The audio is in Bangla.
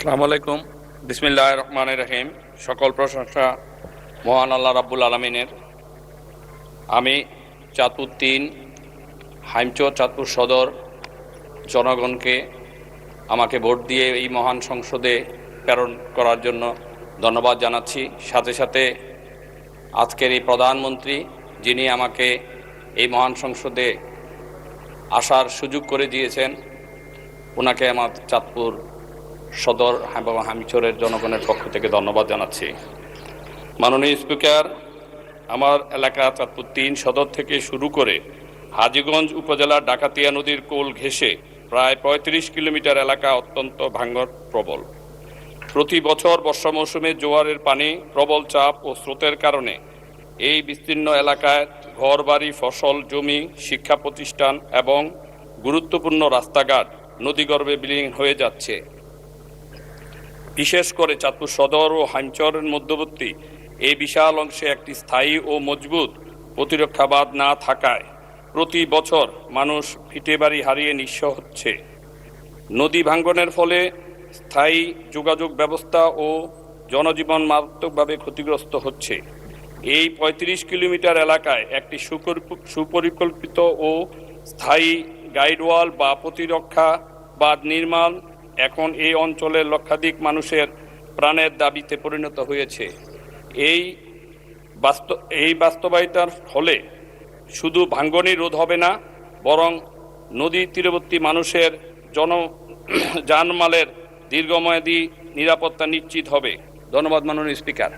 আসসালামু আলাইকুম। বিসমিল্লাহির রহমানির রহিম। সকল প্রশংসা মহান আল্লাহ রাব্বুল আলামিনের। আমি চাঁদপুর ৩ হাইমচর চাঁদপুর সদর জনগণকে আমাকে ভোট দিয়ে এই মহান সংসদে প্রেরণ করার জন্য ধন্যবাদ জানাচ্ছি। সাথে সাথে আজকের এই প্রধানমন্ত্রী, যিনি আমাকে এই মহান সংসদে আসার সুযোগ করে দিয়েছেন, ওনাকে আমার চাঁদপুর সদর এবং হামিচরের জনগণের পক্ষ থেকে ধন্যবাদ জানাচ্ছি। মাননীয় স্পিকার, আমার এলাকা চাঁদপুর ৩ সদর থেকে শুরু করে হাজীগঞ্জ উপজেলার ডাকাতিয়া নদীর কোল ঘেঁষে প্রায় ৩৫ কিলোমিটার এলাকা অত্যন্ত ভাঙন প্রবল। প্রতি বছর বর্ষা মৌসুমে জোয়ারের পানি, প্রবল চাপ ও স্রোতের কারণে এই বিস্তীর্ণ এলাকায় ঘরবাড়ি, ফসল, জমি, শিক্ষা প্রতিষ্ঠান এবং গুরুত্বপূর্ণ রাস্তাঘাট নদীগর্ভে বিলীন হয়ে যাচ্ছে। বিশেষ করে চাঁদপুর সদর ও হাইমচরের মধ্যবর্তী এই বিশাল অংশে একটি স্থায়ী ও মজবুত প্রতিরক্ষা বাঁধ না থাকায় প্রতি বছর মানুষ ভিটে বাড়ি হারিয়ে নিঃস্ব হচ্ছে। নদী ভাঙ্গনের ফলে স্থায়ী যোগাযোগ ব্যবস্থা ও জনজীবন মারাত্মকভাবে ক্ষতিগ্রস্ত হচ্ছে। এই ৩৫ কিলোমিটার এলাকায় একটি সুপরিকল্পিত ও স্থায়ী গাইডওয়াল বা প্রতিরক্ষা বাঁধ নির্মাণ এখন এই অঞ্চলের লক্ষাধিক মানুষের প্রাণের দাবিতে পরিণত হয়েছে। এই বাস্তবায়িতার ফলে শুধু ভাঙ্গনই রোধ হবে না, বরং নদী তীরবর্তী মানুষের জানমালের দীর্ঘমেয়াদী নিরাপত্তা নিশ্চিত হবে। ধন্যবাদ মাননীয় স্পিকার।